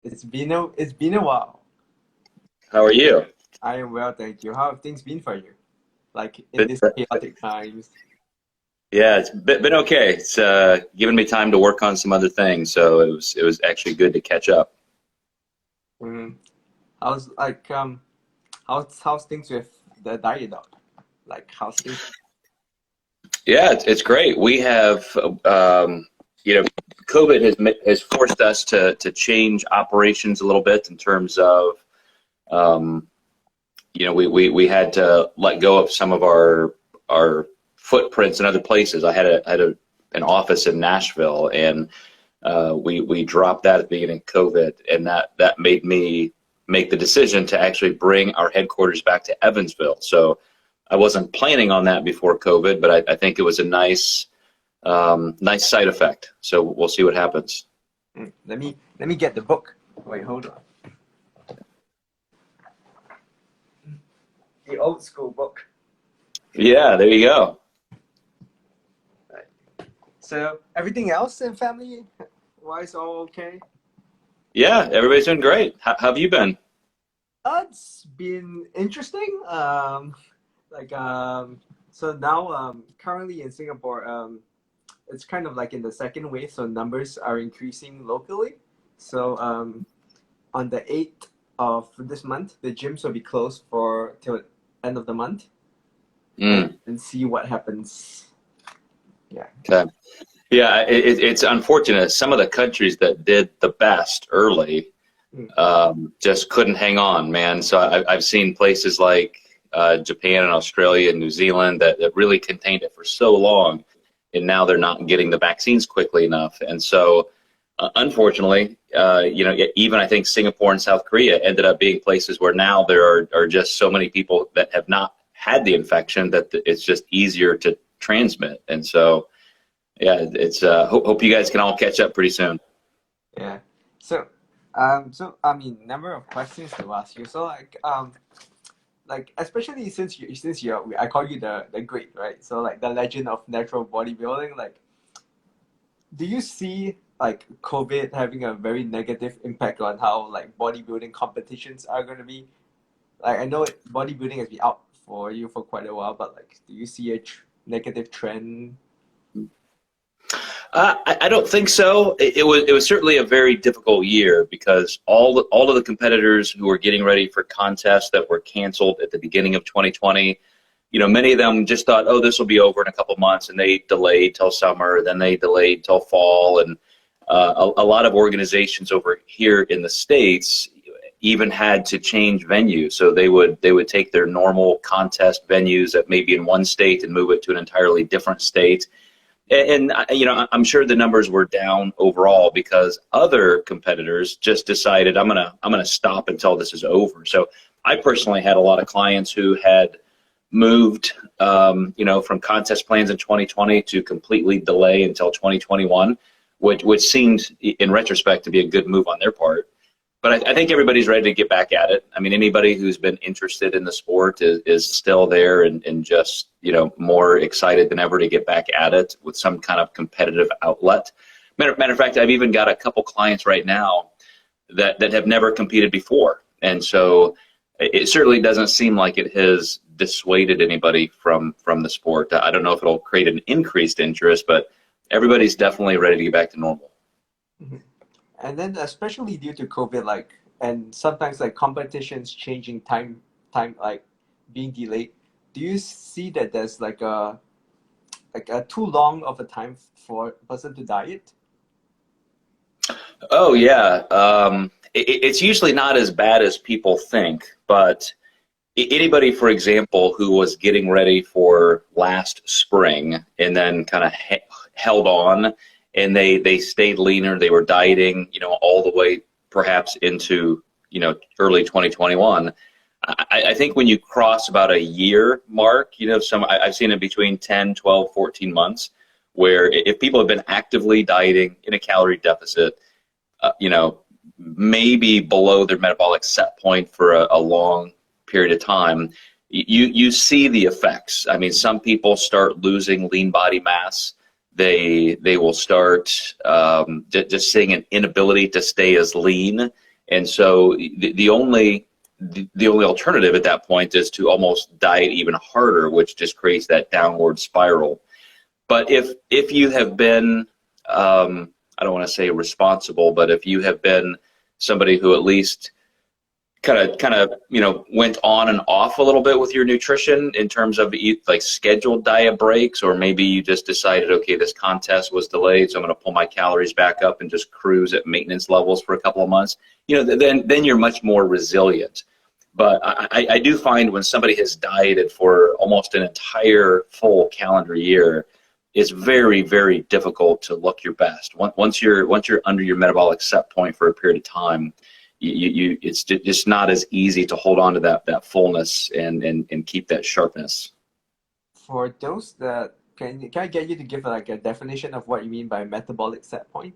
It's been a while. How are you? I am well, thank you. How have things been for you? Like in Been- these chaotic times. Yeah, it's been okay. It's given me time to work on some other things, so it was actually good to catch up. Mm. How's like how's things with the diet dog? Like how's things? Yeah, it's great. We have you know, COVID has forced us to change operations a little bit in terms of um, we had to let go of some of our footprints in other places. I had an office in Nashville, and we dropped that at the beginning of COVID, and that made me make the decision to actually bring our headquarters back to Evansville. So I wasn't planning on that before COVID, but I think it was a nice side effect. So we'll see what happens. Let me get the book. Wait, hold on. The old school book. Yeah, there you go. Right. So everything else in family wise all okay? Yeah, everybody's doing great. How have you been? It's been interesting. Like so now currently in Singapore, it's kind of like in the second wave, so numbers are increasing locally. So on the 8th of this month, the gyms will be closed for till end of the month, Mm, and see what happens. Yeah. okay. Yeah, it's unfortunate. Some of the countries that did the best early Mm. just couldn't hang on, man. So I've seen places like Japan and Australia and New Zealand that really contained it for so long, and now they're not getting the vaccines quickly enough. And so, unfortunately, even I think Singapore and South Korea ended up being places where now there are just so many people that have not had the infection that it's just easier to transmit. And so, yeah, it's hope you guys can all catch up pretty soon. Yeah. So so I mean, number of questions to ask you. So like especially since you're I call you the great, right? So like the legend of natural bodybuilding. Like, do you see like COVID having a very negative impact on how like bodybuilding competitions are going to be? Like, I know bodybuilding has been out for you for quite a while, but like, do you see a negative trend? I don't think so. It was certainly a very difficult year because all of the competitors who were getting ready for contests that were canceled at the beginning of 2020, many of them just thought, oh, this will be over in a couple months, and they delayed till summer, then they delayed till fall, and a lot of organizations over here in the States even had to change venues. So they would take their normal contest venues that maybe in one state and move it to an entirely different state. And I'm sure the numbers were down overall because other competitors just decided I'm gonna stop until this is over. So I personally had a lot of clients who had moved, from contest plans in 2020 to completely delay until 2021, which seemed in retrospect to be a good move on their part. But I think everybody's ready to get back at it. I mean, anybody who's been interested in the sport is still there and just, more excited than ever to get back at it with some kind of competitive outlet. Matter of fact, I've even got a couple clients right now that have never competed before. And so it certainly doesn't seem like it has dissuaded anybody from the sport. I don't know if it'll create an increased interest, but everybody's definitely ready to get back to normal. Mhm. And then especially due to COVID, like, and sometimes like competitions changing time like being delayed. Do you see that there's like a too long of a time for a person to diet? Oh yeah, it's usually not as bad as people think, but anybody, for example, who was getting ready for last spring and then kind of held on, and they stayed leaner, they were dieting, all the way perhaps into early 2021. I think when you cross about a year mark, I've seen it between 10, 12, 14 months, where if people have been actively dieting in a calorie deficit, maybe below their metabolic set point for a long period of time, you see the effects. I mean, some people start losing lean body mass. They will start just seeing an inability to stay as lean And so the only alternative at that point is to almost diet even harder, which just creates that downward spiral. But if you have been, I don't want to say responsible, but if you have been somebody who at least kind of went on and off a little bit with your nutrition in terms of like scheduled diet breaks, or maybe you just decided, okay, this contest was delayed, so I'm going to pull my calories back up and just cruise at maintenance levels for a couple of months, then you're much more resilient. But I do find when somebody has dieted for almost an entire full calendar year, it's very, very difficult to look your best. Once you're under your metabolic set point for a period of time, it's just not as easy to hold on to that fullness and keep that sharpness. For those that, can I get you to give like a definition of what you mean by metabolic set point?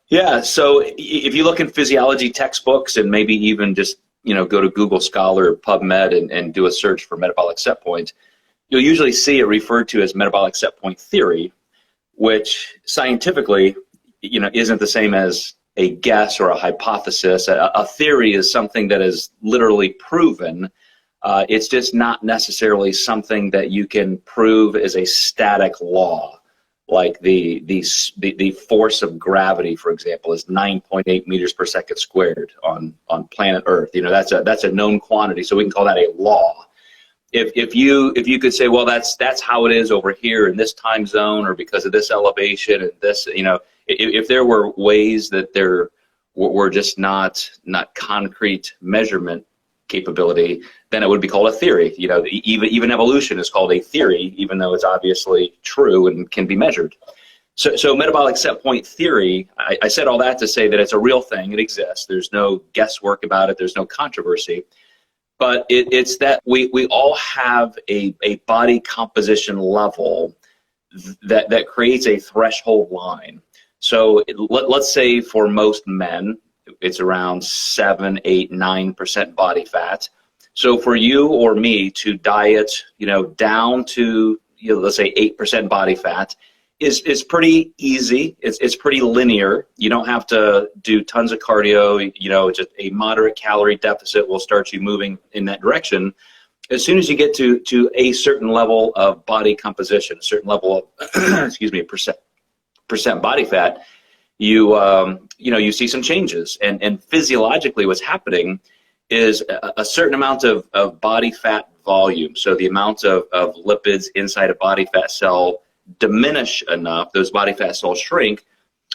Yeah, so if you look in physiology textbooks and maybe even just go to Google Scholar or PubMed and do a search for metabolic set point, you'll usually see it referred to as metabolic set point theory, which scientifically, isn't the same as a guess or a hypothesis. A theory is something that is literally proven. It's just not necessarily something that you can prove as a static law. Like the force of gravity, for example, is 9.8 meters per second squared on planet Earth. That's a known quantity, so we can call that a law. If you could say, well, that's how it is over here in this time zone, or because of this elevation and this, if there were ways that there were just not concrete measurement capability, then it would be called a theory. Even evolution is called a theory, even though it's obviously true and can be measured. So metabolic set point theory, I said all that to say that it's a real thing. It exists. There's no guesswork about it. There's no controversy. But it's that we all have a body composition level that creates a threshold line. So let's say for most men, it's around 7, 8, 9% body fat. So for you or me to diet, down to, let's say 8% body fat is pretty easy. It's pretty linear. You don't have to do tons of cardio. Just a moderate calorie deficit will start you moving in that direction. As soon as you get to a certain level of body composition, a certain level of percent body fat, you see some changes. And physiologically what's happening is a certain amount of body fat volume. So the amount of lipids inside a body fat cell diminish enough, those body fat cells shrink,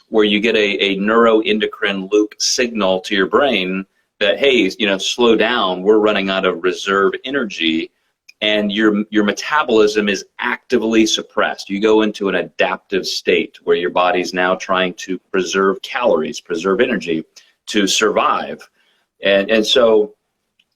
where you get a neuroendocrine loop signal to your brain that, hey, slow down, we're running out of reserve energy, and your metabolism is actively suppressed. You go into an adaptive state where your body's now trying to preserve calories, preserve energy to survive. And so,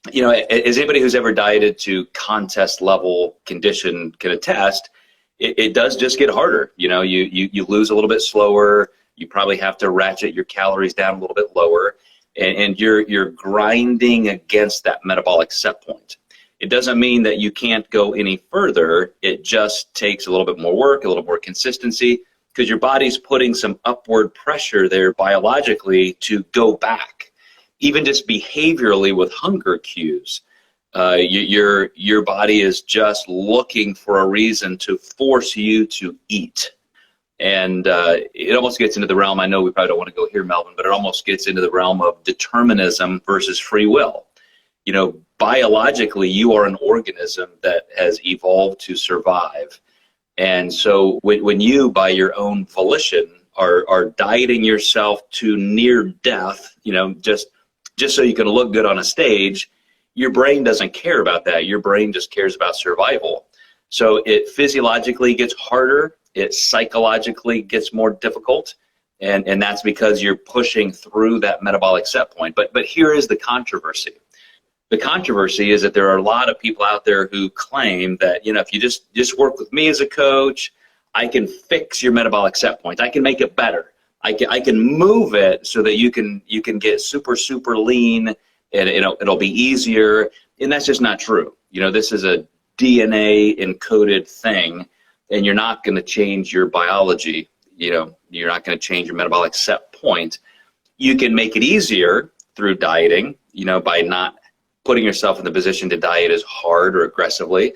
as anybody who's ever dieted to contest level condition can attest, it does just get harder. You lose a little bit slower. You probably have to ratchet your calories down a little bit lower, and you're grinding against that metabolic set point. It doesn't mean that you can't go any further. It just takes a little bit more work, a little more consistency, because your body's putting some upward pressure there biologically to go back, even just behaviorally with hunger cues. Your body is just looking for a reason to force you to eat. And it almost gets into the realm, I know we probably don't want to go here, Melvin, but it almost gets into the realm of determinism versus free will. Biologically, you are an organism that has evolved to survive. And so when you, by your own volition, are dieting yourself to near death, just so you can look good on a stage, your brain doesn't care about that. Your brain just cares about survival. So it physiologically gets harder. It psychologically gets more difficult. And that's because you're pushing through that metabolic set point. But here is the controversy. The controversy is that there are a lot of people out there who claim that, if you just work with me as a coach, I can fix your metabolic set point. I can make it better. I can move it so that you can get super, super lean, and it'll be easier. And that's just not true. This is a DNA encoded thing, and you're not going to change your biology. You're not going to change your metabolic set point. You can make it easier through dieting, by not putting yourself in the position to diet as hard or aggressively.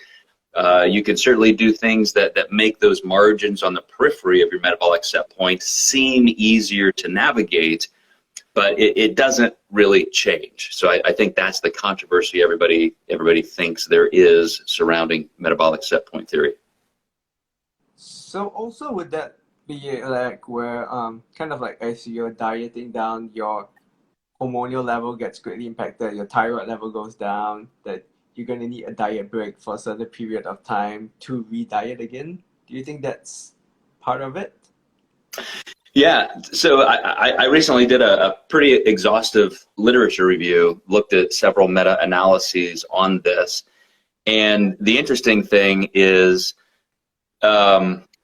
You can certainly do things that make those margins on the periphery of your metabolic set point seem easier to navigate, but it doesn't really change. So I think that's the controversy everybody thinks there is surrounding metabolic set point theory. So also would that be like where kind of like as you're dieting down, your hormonal level gets greatly impacted, your thyroid level goes down, that you're going to need a diet break for a certain period of time to re-diet again? Do you think that's part of it? Yeah, so I recently did a pretty exhaustive literature review, looked at several meta-analyses on this, and the interesting thing is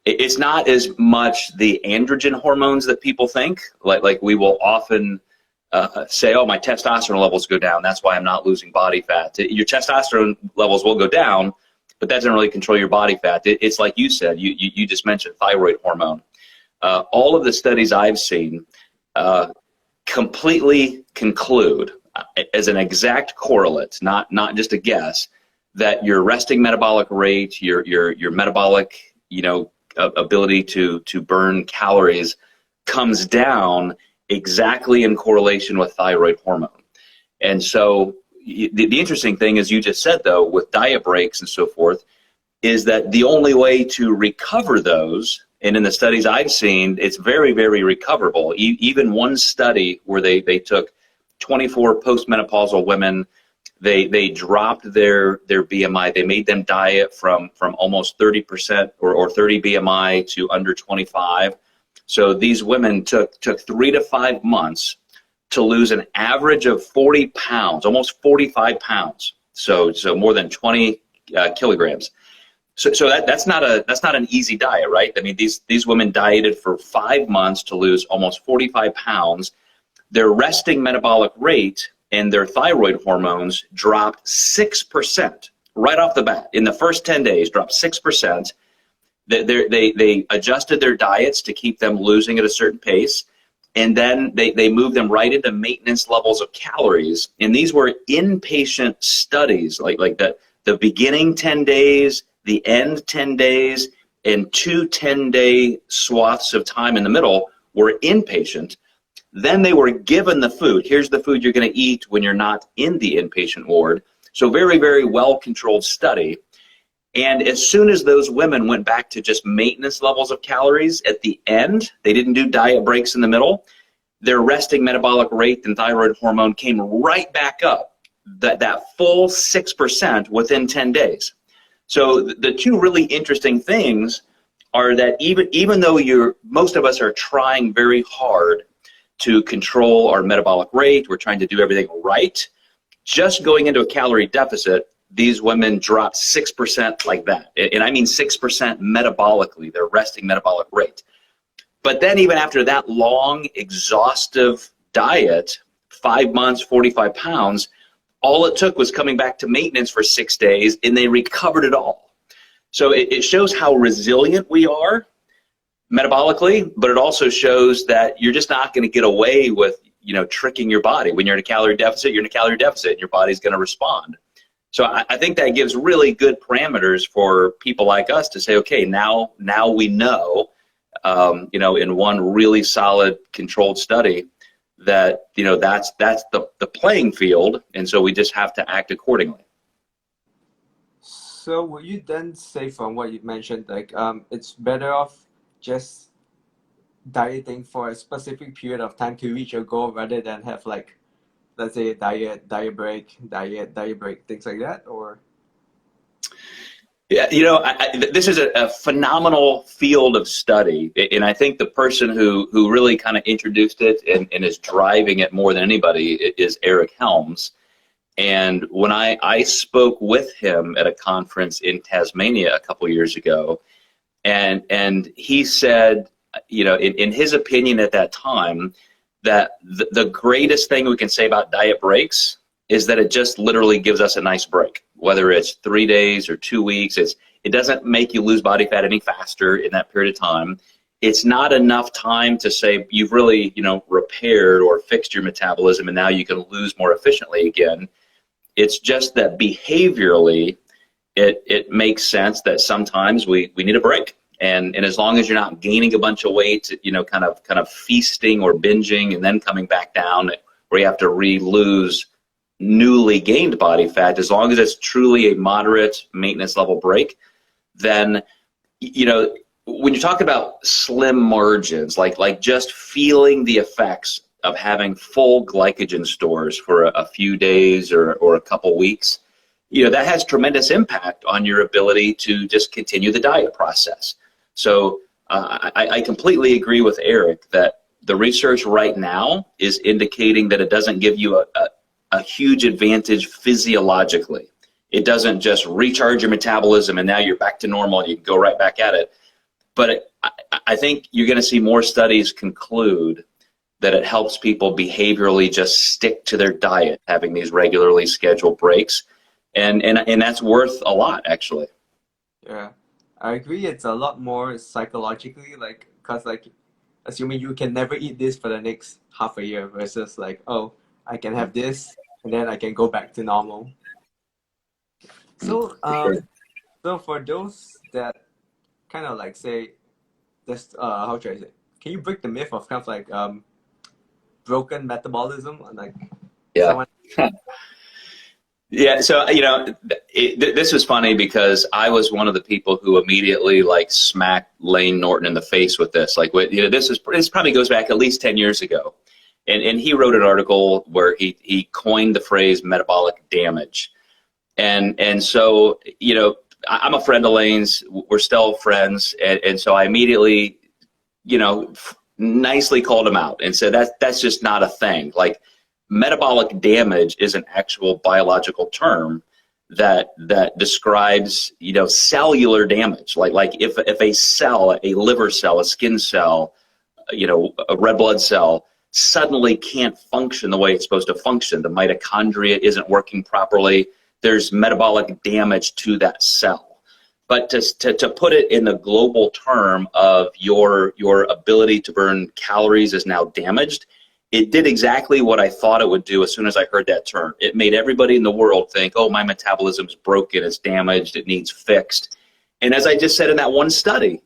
it's not as much the androgen hormones that people think. Like we will often say, oh, my testosterone levels go down, that's why I'm not losing body fat. Your testosterone levels will go down, but that doesn't really control your body fat. It's like you said, you just mentioned thyroid hormone. All of the studies I've seen completely conclude, as an exact correlate, not just a guess, that your resting metabolic rate, your metabolic, ability to burn calories comes down exactly in correlation with thyroid hormone. And so the interesting thing, as you just said, though, with diet breaks and so forth, is that the only way to recover those, and in the studies I've seen, it's very, very recoverable. Even one study where they took 24 postmenopausal women, they dropped their BMI. They made them diet from almost 30% or 30 BMI to under 25. So these women took 3 to 5 months to lose an average of 40 pounds, almost 45 pounds. So more than 20 kilograms. So that's not an easy diet, right? I mean, these women dieted for 5 months to lose almost 45 pounds. Their resting metabolic rate and their thyroid hormones dropped 6% right off the bat. In the first 10 days, dropped 6%. They adjusted their diets to keep them losing at a certain pace, and then they moved them right into maintenance levels of calories. And these were inpatient studies, like the beginning 10 days, the end 10 days, and 2 10-day swaths of time in the middle were inpatient. Then they were given the food. Here's the food you're going to eat when you're not in the inpatient ward. So very, very well-controlled study. And as soon as those women went back to just maintenance levels of calories at the end, they didn't do diet breaks in the middle, their resting metabolic rate and thyroid hormone came right back up, that full 6% within 10 days. So the two really interesting things are that even though most of us are trying very hard to control our metabolic rate, we're trying to do everything right, just going into a calorie deficit, these women dropped 6% like that. And I mean 6% metabolically, their resting metabolic rate. But then even after that long, exhaustive diet, 5 months, 45 pounds, all it took was coming back to maintenance for 6 days, and they recovered it all. So it shows how resilient we are metabolically, but it also shows that you're just not going to get away with, tricking your body. When you're in a calorie deficit, you're in a calorie deficit, and your body's going to respond. So I think that gives really good parameters for people like us to say, okay, now we know, in one really solid controlled study that, that's the playing field, and so we just have to act accordingly. So would you then say, from what you mentioned, like it's better off just dieting for a specific period of time to reach your goal rather than have, like, let's say, diet break, things like that? Or yeah, this is a phenomenal field of study, and I think the person who really kind of introduced it and is driving it more than anybody is Eric Helms. And when I spoke with him at a conference in Tasmania a couple years ago, and he said, in his opinion at that time, that the greatest thing we can say about diet breaks is that it just literally gives us a nice break. Whether it's 3 days or 2 weeks, it doesn't make you lose body fat any faster in that period of time. it's not enough time to say you've really, repaired or fixed your metabolism and now you can lose more efficiently again. It's just that behaviorally, it makes sense that sometimes we need a break. And as long as you're not gaining a bunch of weight, kind of feasting or binging and then coming back down where you have to re-lose newly gained body fat, as long as it's truly a moderate maintenance level break, then, when you talk about slim margins, like just feeling the effects of having full glycogen stores for a few days or a couple weeks, that has tremendous impact on your ability to just continue the diet process. So I completely agree with Eric that the research right now is indicating that it doesn't give you a huge advantage physiologically. It doesn't just recharge your metabolism and now you're back to normal and you can go right back at it. But I think you're going to see more studies conclude that it helps people behaviorally just stick to their diet, having these regularly scheduled breaks. And that's worth a lot, actually. Yeah, I agree. It's a lot more psychologically, because assuming you can never eat this for the next half a year versus oh, I can have this and then I can go back to normal. So, so for those that kind of say this, how should I say? Can you break the myth of kind of broken metabolism? Yeah. Yeah, so this was funny because I was one of the people who immediately smacked Lane Norton in the face with this. This probably goes back at least 10 years ago, and he wrote an article where he coined the phrase metabolic damage, and so I'm a friend of Lane's. We're still friends, and so I immediately nicely called him out and said that's just not a thing. Metabolic damage is an actual biological term that describes cellular damage. If a cell, a liver cell, a skin cell, a red blood cell suddenly can't function the way it's supposed to function, the mitochondria isn't working properly, there's metabolic damage to that cell. But to put it in the global term of your ability to burn calories is now damaged, it did exactly what I thought it would do as soon as I heard that term. It made everybody in the world think, oh, my metabolism's broken, it's damaged, it needs fixed. And as I just said in that one study,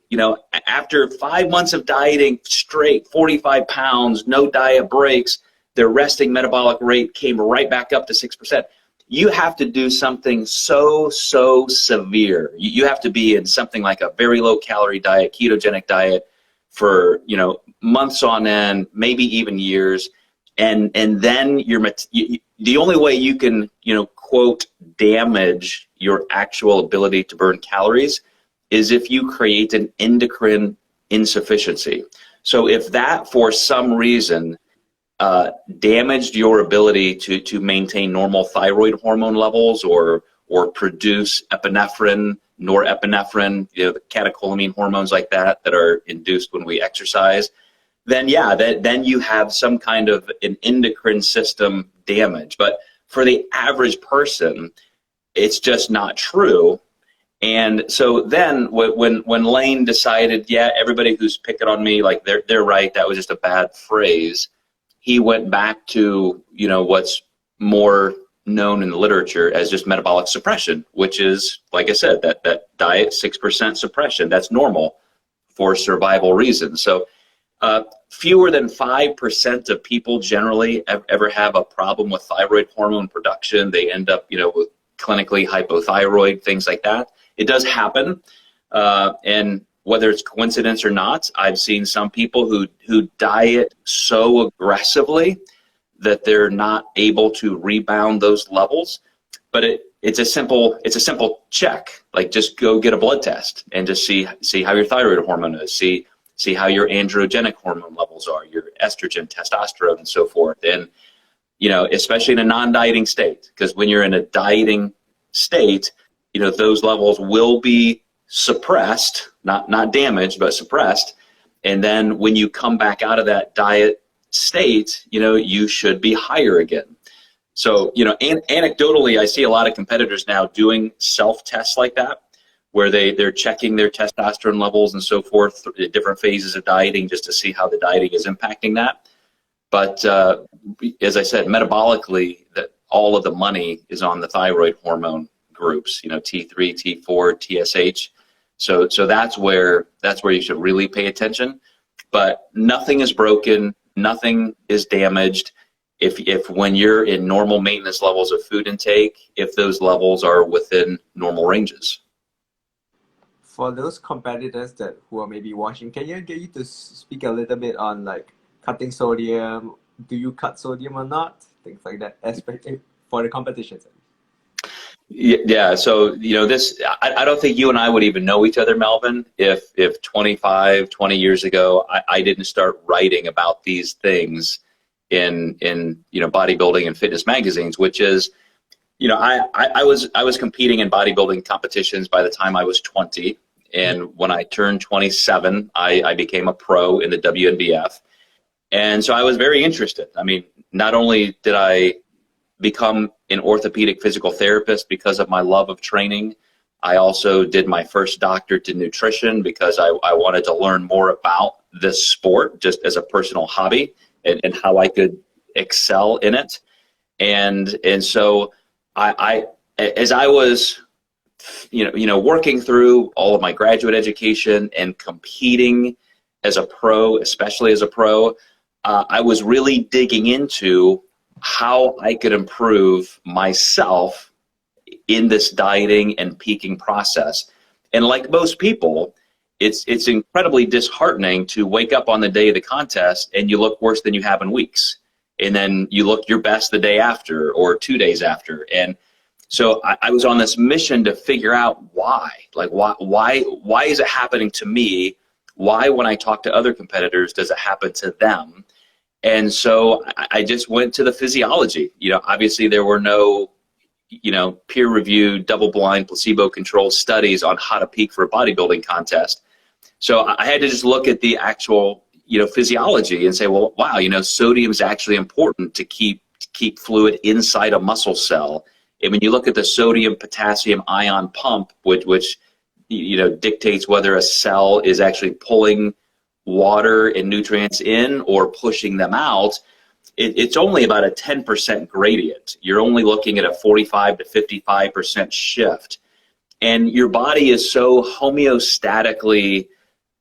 after 5 months of dieting straight, 45 pounds, no diet breaks, their resting metabolic rate came right back up to 6%. You have to do something so severe. You have to be in something like a very low calorie diet, ketogenic diet for, months on end, maybe even years. And then the only way you can, quote, damage your actual ability to burn calories is if you create an endocrine insufficiency. So if that for some reason damaged your ability to maintain normal thyroid hormone levels or produce epinephrine, norepinephrine, the catecholamine hormones like that are induced when we exercise, then then you have some kind of an endocrine system damage. But for the average person, it's just not true. And so then when Lane decided, everybody who's picking on me, they're right, that was just a bad phrase, he went back to, what's more known in the literature as just metabolic suppression, which is, like I said, that diet 6% suppression. That's normal for survival reasons. So fewer than 5% of people generally ever have a problem with thyroid hormone production. They end up, with clinically hypothyroid, things like that. It does happen. And whether it's coincidence or not, I've seen some people who diet so aggressively that they're not able to rebound those levels. But it's a simple check. Just go get a blood test and just see how your thyroid hormone is. See how your androgenic hormone levels are, your estrogen, testosterone, and so forth. And especially in a non-dieting state, because when you're in a dieting state, those levels will be suppressed, not damaged, but suppressed. And then when you come back out of that diet state, you should be higher again. So, anecdotally, I see a lot of competitors now doing self-tests like that, where they're checking their testosterone levels and so forth at different phases of dieting just to see how the dieting is impacting that. But as I said, metabolically, that all of the money is on the thyroid hormone groups, you know, T3, T4, TSH. So that's where you should really pay attention. But nothing is broken, nothing is damaged. If when you're in normal maintenance levels of food intake, if those levels are within normal ranges. For those competitors who are maybe watching, can you get you to speak a little bit on like cutting sodium? Do you cut sodium or not? Things like that, aspect for the competitions. Yeah, so you know this. I don't think you and I would even know each other, Melvin, if 25, 20 years ago I didn't start writing about these things in you know bodybuilding and fitness magazines, which is, you know, I was competing in bodybuilding competitions by the time I was 20, and when I turned 27, I became a pro in the WNBF, and so I was very interested. I mean, not only did I become an orthopedic physical therapist because of my love of training, I also did my first doctorate in nutrition because I wanted to learn more about this sport just as a personal hobby and how I could excel in it. And so I as I was you know working through all of my graduate education and competing as a pro, especially as a pro, I was really digging into how I could improve myself in this dieting and peaking process. And like most people, it's incredibly disheartening to wake up on the day of the contest and you look worse than you have in weeks. And then you look your best the day after or 2 days after. And so I was on this mission to figure out why. Like why is it happening to me? Why, when I talk to other competitors, does it happen to them? And so I just went to the physiology. You know, obviously there were no, you know, peer-reviewed, double-blind, placebo-controlled studies on how to peak for a bodybuilding contest. So I had to just look at the actual, you know, physiology and say, well, wow, you know, sodium is actually important to keep fluid inside a muscle cell. And when you look at the sodium potassium ion pump, which you know dictates whether a cell is actually pulling water and nutrients in or pushing them out, it's only about a 10% gradient. You're only looking at a 45 to 55% shift. And your body is so homeostatically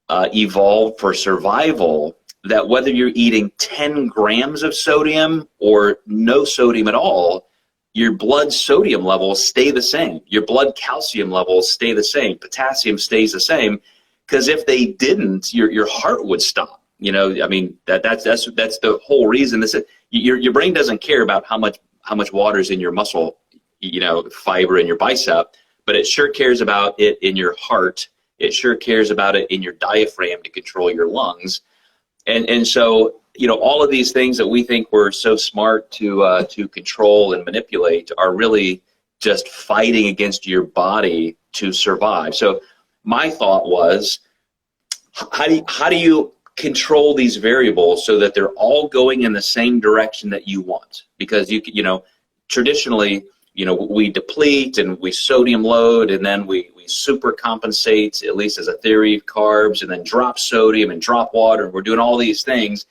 evolved for survival that whether you're eating 10 grams of sodium or no sodium at all, your blood sodium levels stay the same. Your blood calcium levels stay the same. Potassium stays the same. Because if they didn't, your heart would stop. You know, I mean, that's the whole reason. Your brain doesn't care about how much water's in your muscle, you know, fiber in your bicep, but it sure cares about it in your heart. It sure cares about it in your diaphragm to control your lungs. And so, you know, all of these things that we think we're so smart to control and manipulate are really just fighting against your body to survive. So my thought was, how do you control these variables so that they're all going in the same direction that you want? Because you know, traditionally, you know, we deplete and we sodium load, and then we super compensate, at least as a theory, carbs, and then drop sodium and drop water, and we're doing all these things.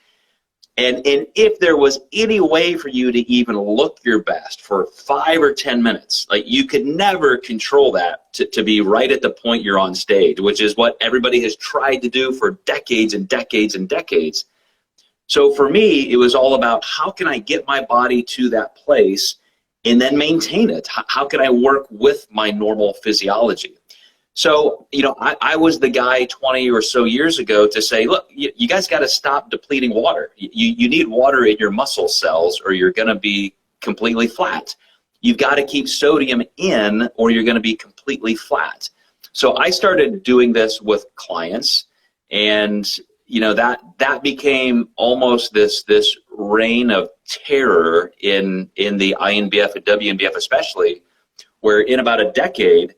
And if there was any way for you to even look your best for 5 or 10 minutes, like you could never control that to be right at the point you're on stage, which is what everybody has tried to do for decades and decades and decades. So for me, it was all about how can I get my body to that place and then maintain it? How can I work with my normal physiology? So, you know, I was the guy 20 or so years ago to say, look, you guys got to stop depleting water. You need water in your muscle cells or you're going to be completely flat. You've got to keep sodium in or you're going to be completely flat. So I started doing this with clients, and, you know, that became almost this reign of terror in the INBF and WNBF especially, where in about a decade,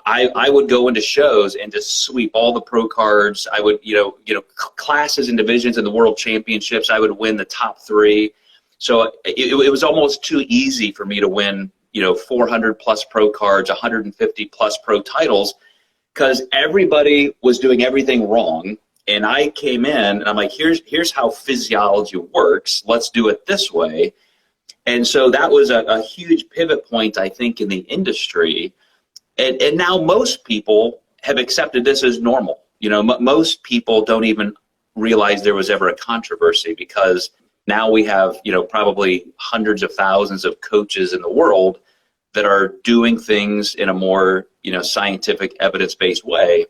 I would go into shows and just sweep all the pro cards. I would, you know, classes and divisions in the world championships, I would win the top 3. So it was almost too easy for me to win, you know, 400 plus pro cards, 150 plus pro titles, because everybody was doing everything wrong. And I came in and I'm like, here's how physiology works. Let's do it this way. And so that was a huge pivot point, I think, in the industry. And now most people have accepted this as normal. You know, most people don't even realize there was ever a controversy, because now we have, you know, probably hundreds of thousands of coaches in the world that are doing things in a more, you know, scientific, evidence-based way.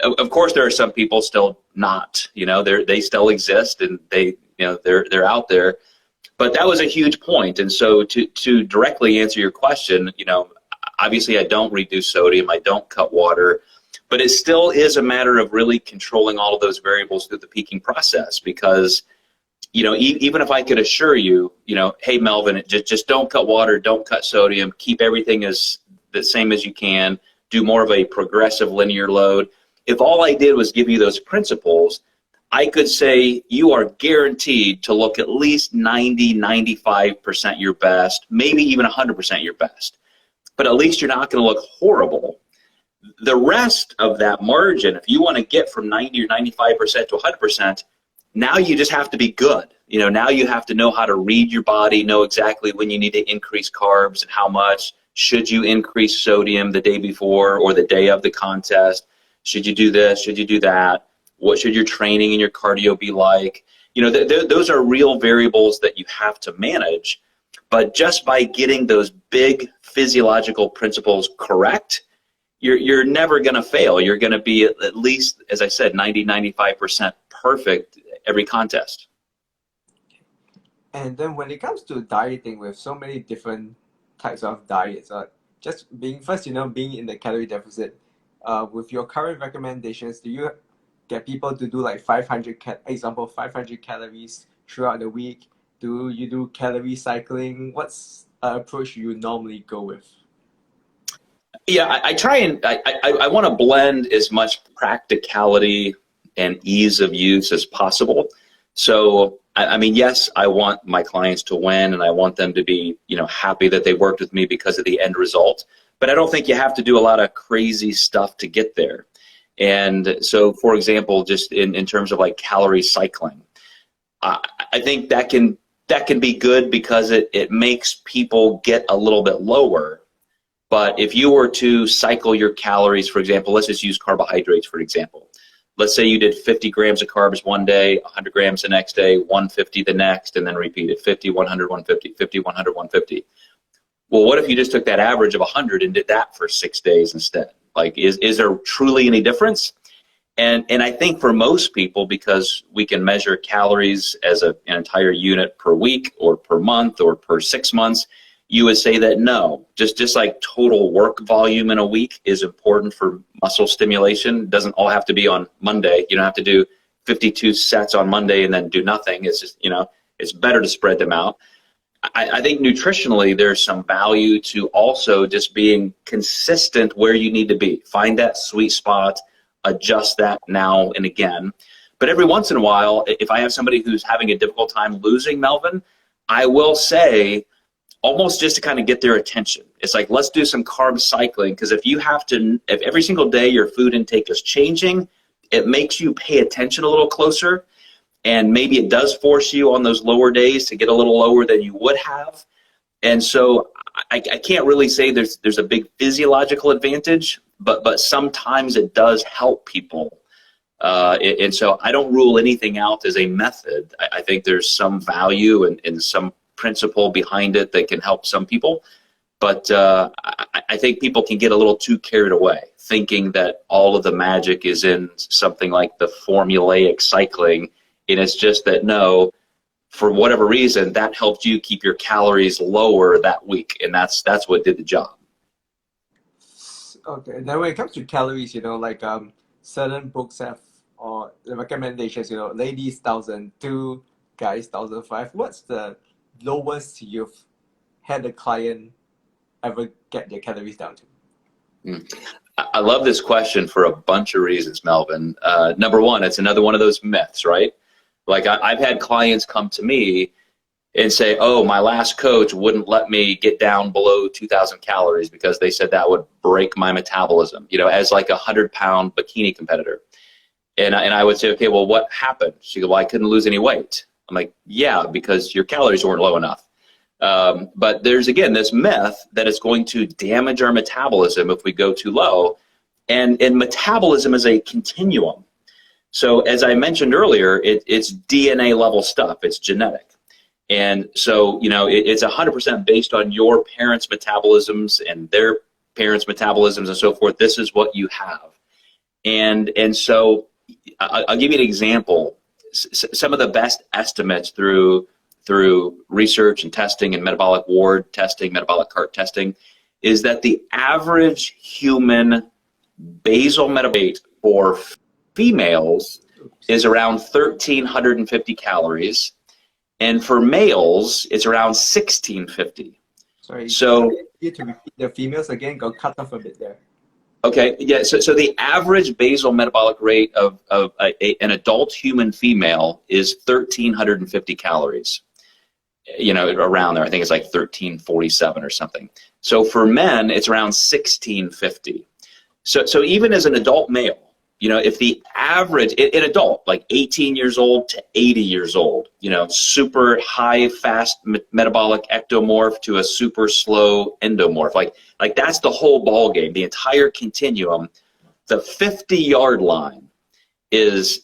Of course, there are some people still not, you know, they still exist, and they, you know, they're out there. But that was a huge point. And so to directly answer your question, you know, obviously I don't reduce sodium, I don't cut water, but it still is a matter of really controlling all of those variables through the peaking process. Because, you know, even if I could assure you, you know, hey, Melvin, just don't cut water, don't cut sodium, keep everything as the same as you can, do more of a progressive linear load. If all I did was give you those principles, I could say you are guaranteed to look at least 90, 95% your best, maybe even 100% your best. But at least you're not going to look horrible. The rest of that margin, if you want to get from 90 or 95% to 100%, now you just have to be good. You know, now you have to know how to read your body, know exactly when you need to increase carbs and how much. Should you increase sodium the day before or the day of the contest? Should you do this? Should you do that? What should your training and your cardio be like? You know, those are real variables that you have to manage. But just by getting those big physiological principles correct, you're never going to fail. You're going to be at least, as I said, 90, 95% perfect every contest. And then when it comes to dieting, with so many different types of diets, just being first, you know, being in the calorie deficit, with your current recommendations, do you get people to do like 500 calories throughout the week? Do you do calorie cycling? What's approach you normally go with? Yeah, I try and I want to blend as much practicality and ease of use as possible. So, I mean, yes, I want my clients to win, and I want them to be, you know, happy that they worked with me because of the end result. But I don't think you have to do a lot of crazy stuff to get there. And so, for example, just in terms of like calorie cycling, I think that can be good because it makes people get a little bit lower. But if you were to cycle your calories, for example, let's just use carbohydrates, for example. Let's say you did 50 grams of carbs one day, 100 grams the next day, 150 the next, and then repeat it, 50, 100, 150, 50, 100, 150. Well, what if you just took that average of 100 and did that for 6 days instead? Like, is there truly any difference? And I think for most people, because we can measure calories as an entire unit per week or per month or per 6 months, you would say that no, just like total work volume in a week is important for muscle stimulation. It doesn't all have to be on Monday. You don't have to do 52 sets on Monday and then do nothing. It's just, you know, it's better to spread them out. I think nutritionally there's some value to also just being consistent where you need to be. Find that sweet spot, adjust that now and again. But every once in a while, if I have somebody who's having a difficult time losing, Melvin, I will say, almost just to kind of get their attention. It's like, let's do some carb cycling, because if every single day your food intake is changing, it makes you pay attention a little closer, and maybe it does force you on those lower days to get a little lower than you would have. And so I can't really say there's a big physiological advantage, but sometimes it does help people. And so I don't rule anything out as a method. I think there's some value and some principle behind it that can help some people, but I think people can get a little too carried away thinking that all of the magic is in something like the formulaic cycling, and it's just that no, for whatever reason, that helped you keep your calories lower that week, and that's what did the job. Okay, then when it comes to calories, you know, like certain books have or the recommendations, you know, ladies 1,002, guys 1,005. What's the lowest you've had a client ever get their calories down to? I love this question for a bunch of reasons, Melvin. Number one, it's another one of those myths, right? Like I've had clients come to me and say, oh, my last coach wouldn't let me get down below 2,000 calories because they said that would break my metabolism, as like a 100-pound bikini competitor. And I would say, okay, well, what happened? She goes, well, I couldn't lose any weight. I'm like, yeah, because your calories weren't low enough. But there's, again, this myth that it's going to damage our metabolism if we go too low. And metabolism is a continuum. So as I mentioned earlier, it's DNA level stuff. It's genetic. And so, it's 100% based on your parents' metabolisms and their parents' metabolisms and so forth. This is what you have. And so I'll give you an example. Some of the best estimates through research and testing and metabolic ward testing, metabolic cart testing, is that the average human basal metabolic rate for females is around 1,350 calories. And for males, it's around 1,650. Sorry, so you to repeat the females again, got cut off a bit there. Okay, yeah, so the average basal metabolic rate of an adult human female is 1,350 calories. Around there, I think it's like 1,347 or something. So for men, it's around 1,650. So even as an adult male, if the average, an adult, like 18 years old to 80 years old, super high, fast metabolic ectomorph to a super slow endomorph, like that's the whole ball game, the entire continuum. The 50-yard line is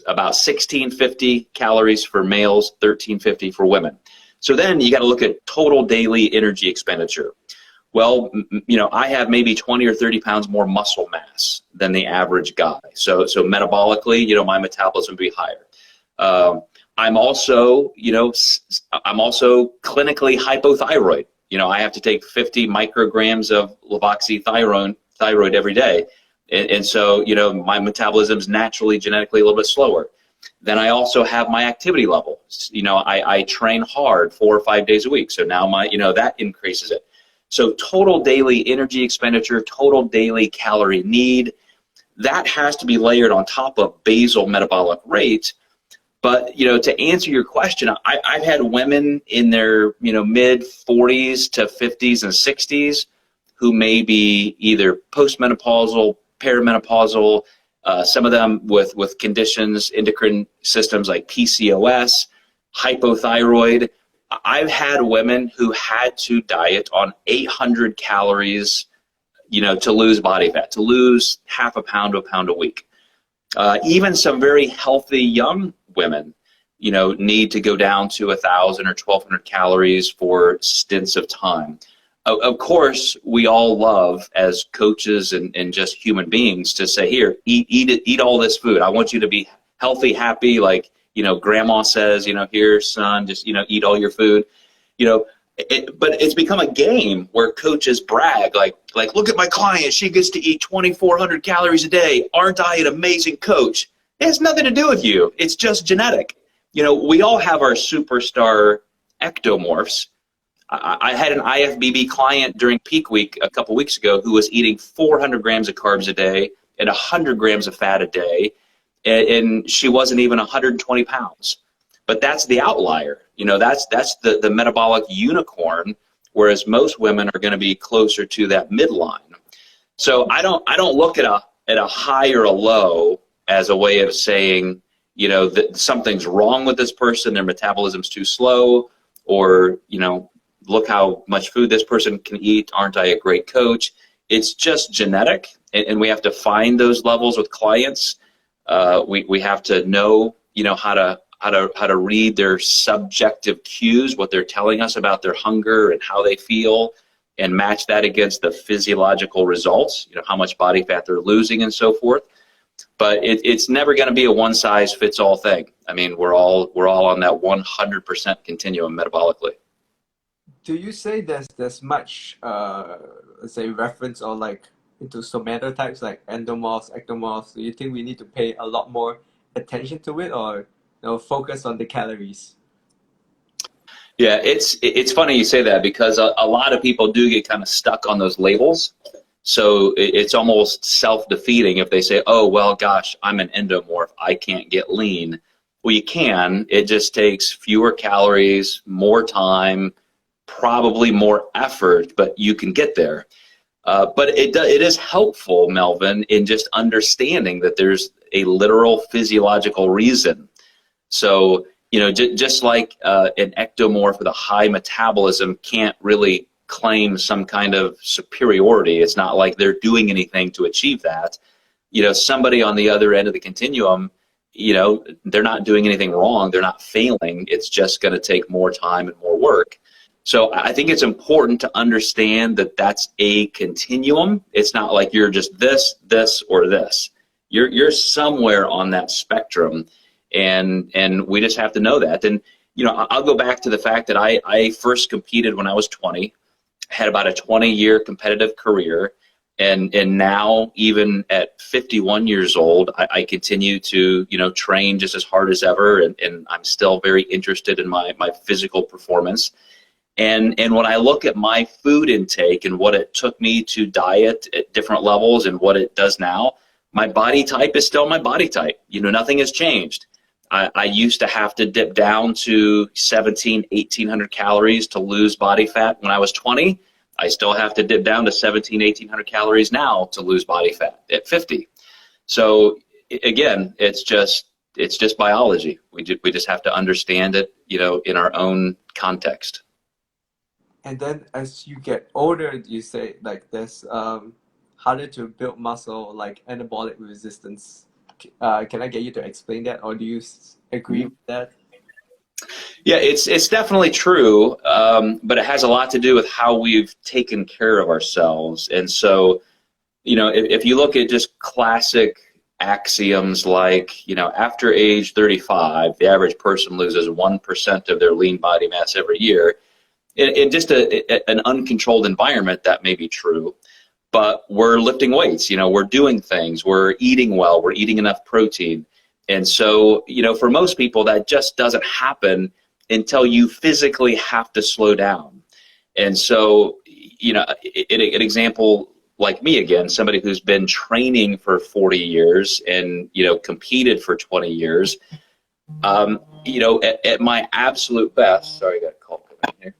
about 1,650 calories for males, 1,350 for women. So then you got to look at total daily energy expenditure. Well, I have maybe 20 or 30 pounds more muscle mass than the average guy. So metabolically, my metabolism would be higher. I'm also clinically hypothyroid. I have to take 50 micrograms of levoxythyroid every day. And so, my metabolism is naturally genetically a little bit slower. Then I also have my activity level. I train hard 4 or 5 days a week. So now that increases it. So total daily energy expenditure, total daily calorie need, that has to be layered on top of basal metabolic rate. But, to answer your question, I've had women in their, mid 40s to 50s and 60s who may be either postmenopausal, perimenopausal, some of them with conditions, endocrine systems like PCOS, hypothyroid. I've had women who had to diet on 800 calories, to lose body fat, to lose half a pound to a pound a week. Even some very healthy young women, need to go down to 1,000 or 1,200 calories for stints of time. Of course, we all love, as coaches and just human beings, to say, here, eat all this food. I want you to be healthy, happy, like, grandma says, here, son, just, eat all your food, but it's become a game where coaches brag, like, look at my client, she gets to eat 2,400 calories a day. Aren't I an amazing coach? It has nothing to do with you. It's just genetic. We all have our superstar ectomorphs. I had an IFBB client during peak week a couple weeks ago who was eating 400 grams of carbs a day and 100 grams of fat a day. And she wasn't even 120 pounds. But that's the outlier. That's the metabolic unicorn, whereas most women are going to be closer to that midline. So I don't look at a high or a low as a way of saying, that something's wrong with this person, their metabolism's too slow, or, look how much food this person can eat, aren't I a great coach? It's just genetic, and we have to find those levels with clients. We have to know, how to read their subjective cues, what they're telling us about their hunger and how they feel, and match that against the physiological results, how much body fat they're losing and so forth. But it's never going to be a one-size-fits-all thing. I mean, we're all on that 100% continuum metabolically. Do you say there's much, let's say, reference or like into somatotypes like endomorphs, ectomorphs? Do you think we need to pay a lot more attention to it, or focus on the calories? Yeah, it's funny you say that, because a lot of people do get kind of stuck on those labels. So it's almost self-defeating if they say, oh, well, gosh, I'm an endomorph, I can't get lean. Well, you can. It just takes fewer calories, more time, probably more effort, but you can get there. But it is helpful, Melvin, in just understanding that there's a literal physiological reason. So, just like an ectomorph with a high metabolism can't really claim some kind of superiority. It's not like they're doing anything to achieve that. Somebody on the other end of the continuum, they're not doing anything wrong. They're not failing. It's just going to take more time and more work. So I think it's important to understand that that's a continuum. It's not like you're just this, or this. You're somewhere on that spectrum, and we just have to know that. And I'll go back to the fact that I first competed when I was 20, had about a 20-year competitive career, and now even at 51 years old, I continue to train just as hard as ever, and I'm still very interested in my physical performance. And when I look at my food intake and what it took me to diet at different levels and what it does now, my body type is still my body type. Nothing has changed. I used to have to dip down to 1,800 calories to lose body fat when I was 20. I still have to dip down to 1,800 calories now to lose body fat at 50. So again, it's just biology. We just have to understand it, in our own context. And then as you get older, you say like there's harder to build muscle, like anabolic resistance. Can I get you to explain that, or do you agree with that? Yeah, it's definitely true, but it has a lot to do with how we've taken care of ourselves. And so, if you look at just classic axioms like, after age 35, the average person loses 1% of their lean body mass every year. In just an uncontrolled environment, that may be true, but we're lifting weights, we're doing things, we're eating well, we're eating enough protein. And so, for most people, that just doesn't happen until you physically have to slow down. And so, an example like me again, somebody who's been training for 40 years and, competed for 20 years, at my absolute best, sorry, I got a call coming here.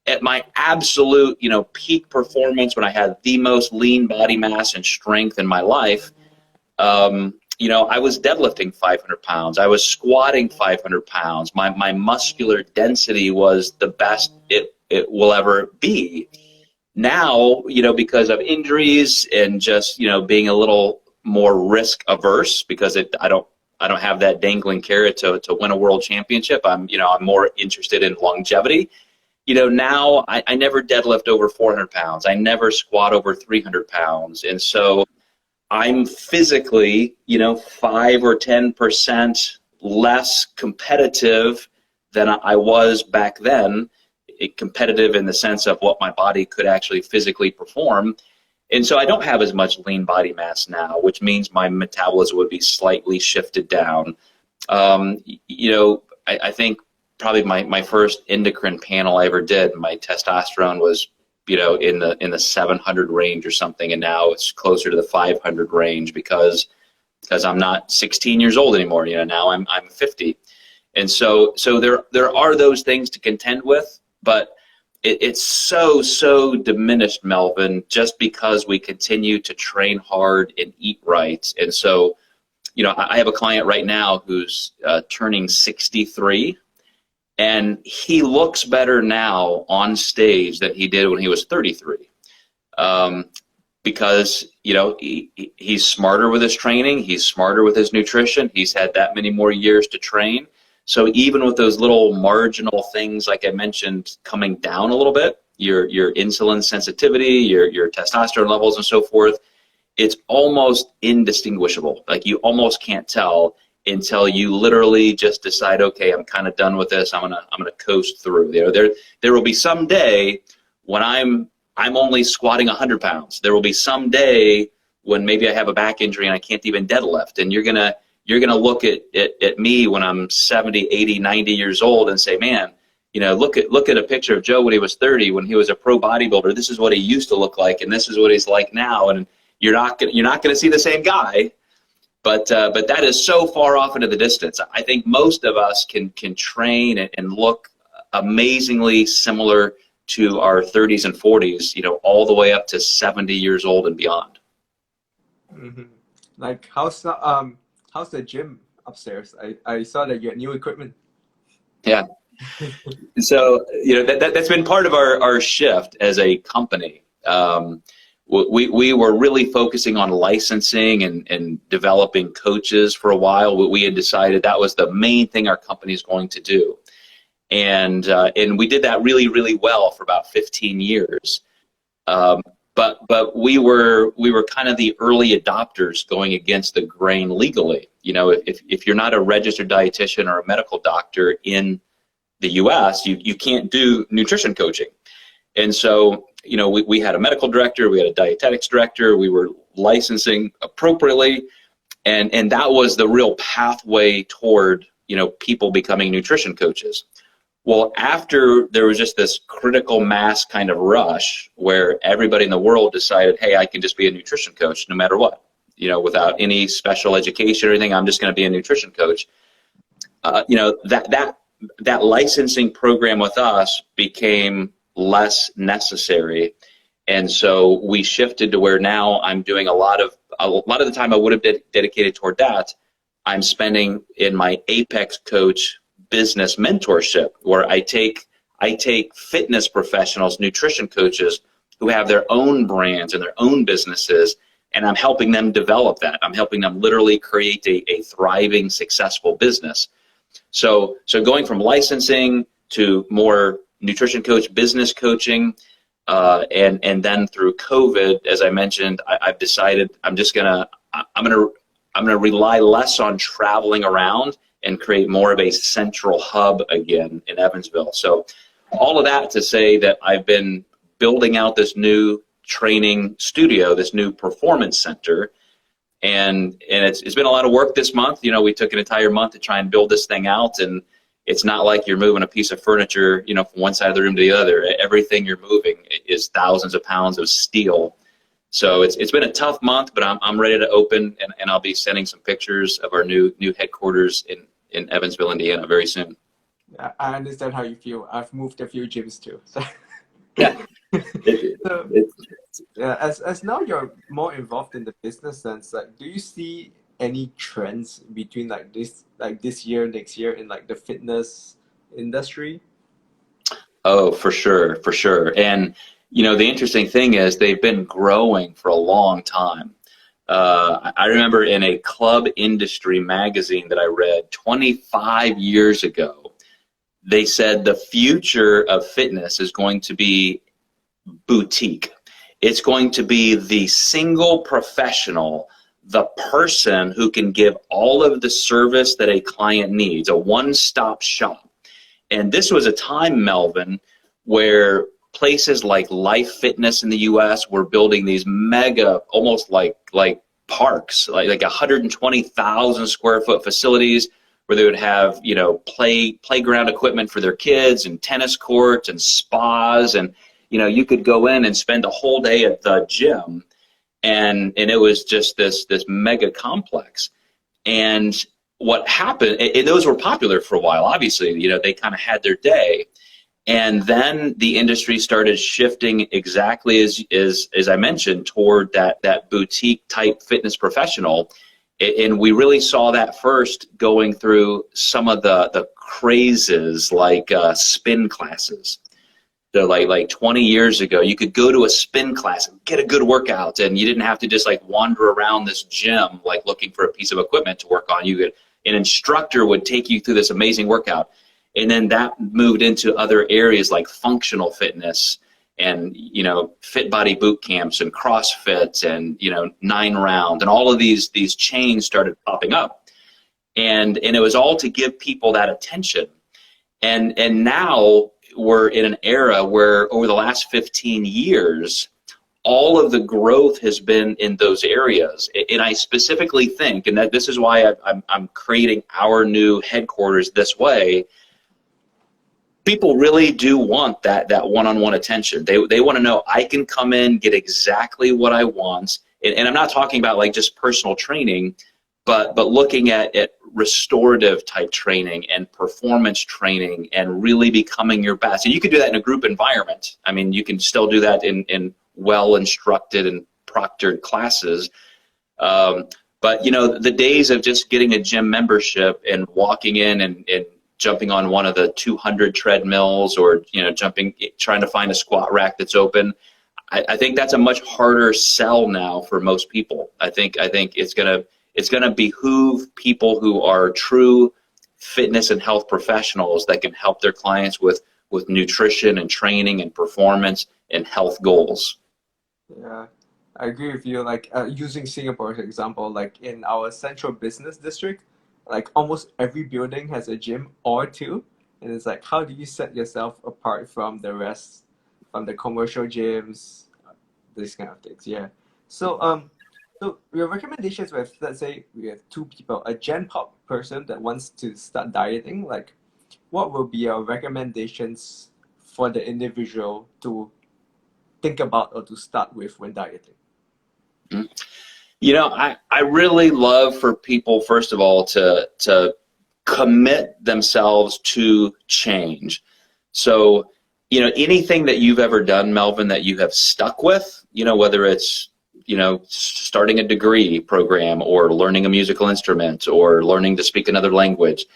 At my absolute, peak performance, when I had the most lean body mass and strength in my life, I was deadlifting 500 pounds. I was squatting 500 pounds. My muscular density was the best it will ever be. Now, because of injuries and just, being a little more risk averse, because I don't have that dangling carrot to win a world championship. I'm more interested in longevity. Now I never deadlift over 400 pounds. I never squat over 300 pounds. And so I'm physically, 5 or 10% less competitive than I was back then, competitive in the sense of what my body could actually physically perform. And so I don't have as much lean body mass now, which means my metabolism would be slightly shifted down. I think probably my first endocrine panel I ever did, my testosterone was, in the 700 range or something, and now it's closer to the 500 range because I'm not 16 years old anymore. Now I'm 50, and so there are those things to contend with, but it's so diminished, Melvin, just because we continue to train hard and eat right. And so, I have a client right now who's turning 63. And he looks better now on stage than he did when he was 33, because he's smarter with his training, he's smarter with his nutrition, he's had that many more years to train. So even with those little marginal things, like I mentioned, coming down a little bit, your insulin sensitivity, your testosterone levels, and so forth, it's almost indistinguishable. Like you almost can't tell until you literally just decide, okay, I'm kind of done with this. I'm gonna coast through. There will be some day when I'm only squatting 100 pounds. There will be some day when maybe I have a back injury and I can't even deadlift. And you're gonna look at me when I'm 70, 80, 90 years old and say, man, look at a picture of Joe when he was 30, when he was a pro bodybuilder. This is what he used to look like, and this is what he's like now. And you're not gonna see the same guy. but that is so far off into the distance. I think most of us can train and look amazingly similar to our 30s and 40s, you know, all the way up to 70 years old and beyond. Mm-hmm. Like how's the gym upstairs? I saw that you had new equipment. Yeah. So, you know, that's been part of our shift as a company. We were really focusing on licensing and developing coaches for a while. We had decided that was the main thing our company is going to do. And we did that really, really well for about 15 years. But we were kind of the early adopters going against the grain legally. You know, if you're not a registered dietitian or a medical doctor in the US, you can't do nutrition coaching. And so, you know, we had a medical director, we had a dietetics director, we were licensing appropriately, and that was the real pathway toward, you know, people becoming nutrition coaches. Well, after there was just this critical mass kind of rush where everybody in the world decided, hey, I can just be a nutrition coach no matter what, you know, without any special education or anything, I'm just going to be a nutrition coach. You know, that licensing program with us became less necessary, and so we shifted to where now I'm doing a lot of the time I would have dedicated toward that, I'm spending in my Apex Coach business mentorship, where I take fitness professionals, nutrition coaches who have their own brands and their own businesses, and I'm helping them develop that. I'm helping them literally create a thriving, successful business. So going from licensing to more nutrition coach, business coaching, and then through COVID, as I mentioned, I've decided I'm gonna rely less on traveling around and create more of a central hub again in Evansville. So all of that to say that I've been building out this new training studio, this new performance center, and it's been a lot of work this month. You know, we took an entire month to try and build this thing out, and it's not like you're moving a piece of furniture, you know, from one side of the room to the other. Everything you're moving is thousands of pounds of steel. So it's been a tough month, but I'm ready to open, and I'll be sending some pictures of our new headquarters in Evansville, Indiana very soon. I understand how you feel. I've moved a few gyms too. So. Yeah. So, yeah, as now you're more involved in the business sense, like, do you see any trends between like this year, next year in like the fitness industry? Oh, for sure, for sure. And you know, the interesting thing is they've been growing for a long time. I remember in a club industry magazine that I read 25 years ago, they said the future of fitness is going to be boutique. It's going to be the single professional, the person who can give all of the service that a client needs, a one-stop shop. And this was a time, Melvin, where places like Life Fitness in the US were building these mega, almost like parks, like 120,000 square foot facilities where they would have, you know, playground equipment for their kids and tennis courts and spas, and you know, you could go in and spend a whole day at the gym, and it was just this mega complex. And what happened, and those were popular for a while, obviously, you know, they kind of had their day. And then the industry started shifting exactly as I mentioned toward that boutique type fitness professional. And we really saw that first going through some of the crazes like spin classes. So like 20 years ago, you could go to a spin class and get a good workout, and you didn't have to just like wander around this gym like looking for a piece of equipment to work on. An instructor would take you through this amazing workout. And then that moved into other areas like functional fitness and, you know, fit body boot camps and CrossFit and, you know, 9 Round, and all of these chains started popping up. And it was all to give people that attention. And now we're in an era where over the last 15 years, all of the growth has been in those areas. And I specifically think, and that this is why I'm creating our new headquarters this way, people really do want that one-on-one attention. They want to know I can come in, get exactly what I want. And I'm not talking about like just personal training, but looking at restorative type training and performance training and really becoming your best. And you can do that in a group environment. I mean, you can still do that in well-instructed and proctored classes. But, you know, the days of just getting a gym membership and walking in and jumping on one of the 200 treadmills, or, you know, trying to find a squat rack that's open, I think that's a much harder sell now for most people. I think it's gonna behoove people who are true fitness and health professionals that can help their clients with nutrition and training and performance and health goals. Yeah, I agree with you. Like using Singapore as an example, like in our central business district, like almost every building has a gym or two, and it's like, how do you set yourself apart from the rest, from the commercial gyms, these kind of things? Yeah. So your recommendations with, let's say we have two people, a Gen Pop person that wants to start dieting, like what will be your recommendations for the individual to think about or to start with when dieting? You know, I really love for people, first of all, to commit themselves to change. So, you know, anything that you've ever done, Melvin, that you have stuck with, you know, whether it's, you know, starting a degree program or learning a musical instrument or learning to speak another language,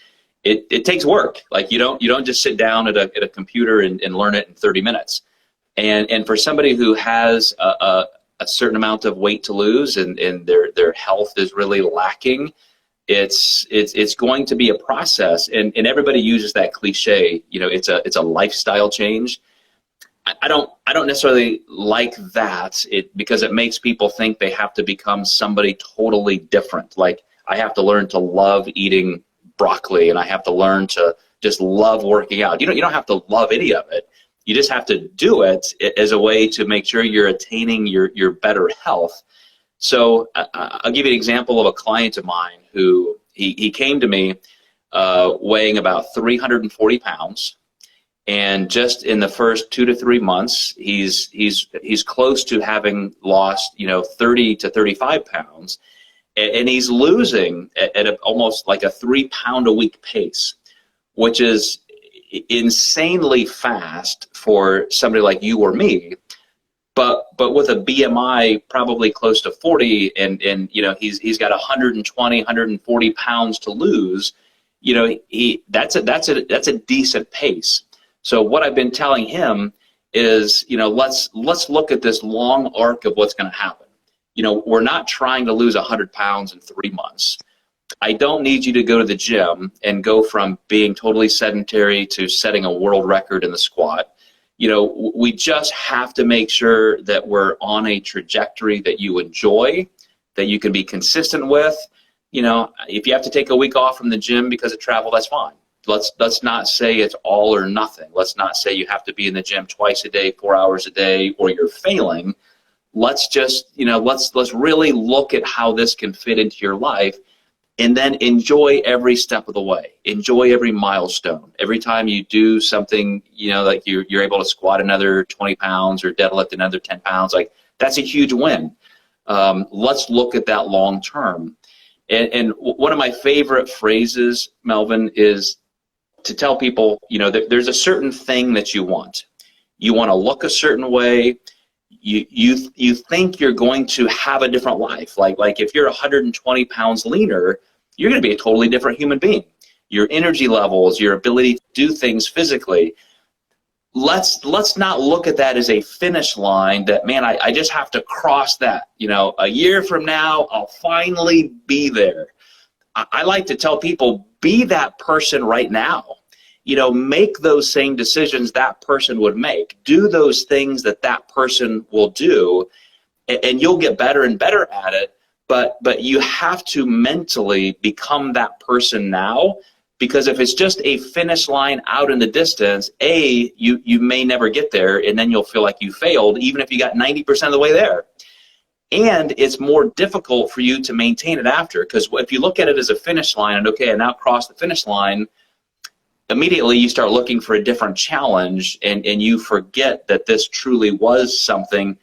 it takes work. Like you don't just sit down at a computer and learn it in 30 minutes. And for somebody who has a certain amount of weight to lose and their health is really lacking, it's going to be a process. And everybody uses that cliche, you know, it's a lifestyle change. I don't necessarily like that because it makes people think they have to become somebody totally different. Like I have to learn to love eating broccoli and I have to learn to just love working out. You don't have to love any of it. You just have to do it as a way to make sure you're attaining your better health. So I'll give you an example of a client of mine who he came to me weighing about 340 pounds. And just in the first 2 to 3 months, he's close to having lost, you know, 30 to 35 pounds, and he's losing at almost like a 3 pound a week pace, which is insanely fast for somebody like you or me. But with a BMI probably close to 40, and you know he's got 120, 140 pounds to lose, you know, that's a decent pace. So what I've been telling him is, you know, let's look at this long arc of what's going to happen. You know, we're not trying to lose 100 pounds in 3 months. I don't need you to go to the gym and go from being totally sedentary to setting a world record in the squat. You know, we just have to make sure that we're on a trajectory that you enjoy, that you can be consistent with. You know, if you have to take a week off from the gym because of travel, that's fine. Let's not say it's all or nothing. Let's not say you have to be in the gym twice a day, 4 hours a day, or you're failing. Let's just, you know, let's really look at how this can fit into your life, and then enjoy every step of the way. Enjoy every milestone. Every time you do something, you know, like you're able to squat another 20 pounds or deadlift another 10 pounds, like that's a huge win. Let's look at that long term. And one of my favorite phrases, Melvin, is to tell people, you know, that there's a certain thing that you want. You want to look a certain way. You think you're going to have a different life. Like if you're 120 pounds leaner, you're going to be a totally different human being. Your energy levels, your ability to do things physically. Let's not look at that as a finish line that, man, I just have to cross that. You know, a year from now, I'll finally be there. I like to tell people, be that person right now. You know, make those same decisions that person would make. Do those things that person will do, and you'll get better and better at it. But you have to mentally become that person now, because if it's just a finish line out in the distance, you may never get there, and then you'll feel like you failed, even if you got 90% of the way there. And it's more difficult for you to maintain it after, because if you look at it as a finish line and, okay, I now crossed the finish line, immediately you start looking for a different challenge, and you forget that this truly was something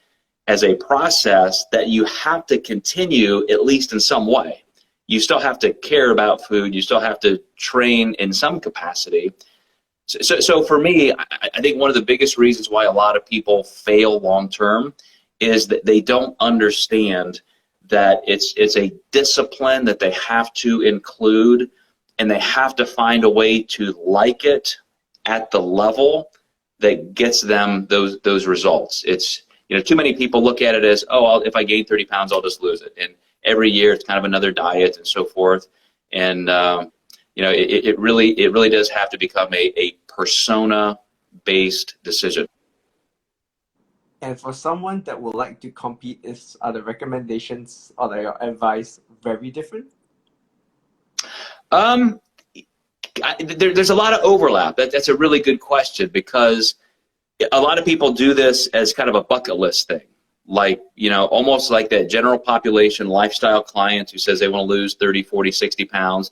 as a process that you have to continue, at least in some way. you still have to care about food. You still have to train in some capacity. So for me, I think one of the biggest reasons why a lot of people fail long term is that they don't understand that it's a discipline that they have to include, and they have to find a way to like it at the level that gets them those results. It's, you know, too many people look at it as, oh, if I gain 30 pounds, I'll just lose it. And every year it's kind of another diet and so forth. And you know, it really does have to become a persona-based decision. And for someone that would like to compete, are the recommendations or your advice very different? There's a lot of overlap. That's a really good question, because a lot of people do this as kind of a bucket list thing. Like, you know, almost like that general population lifestyle client who says they want to lose 30, 40, 60 pounds.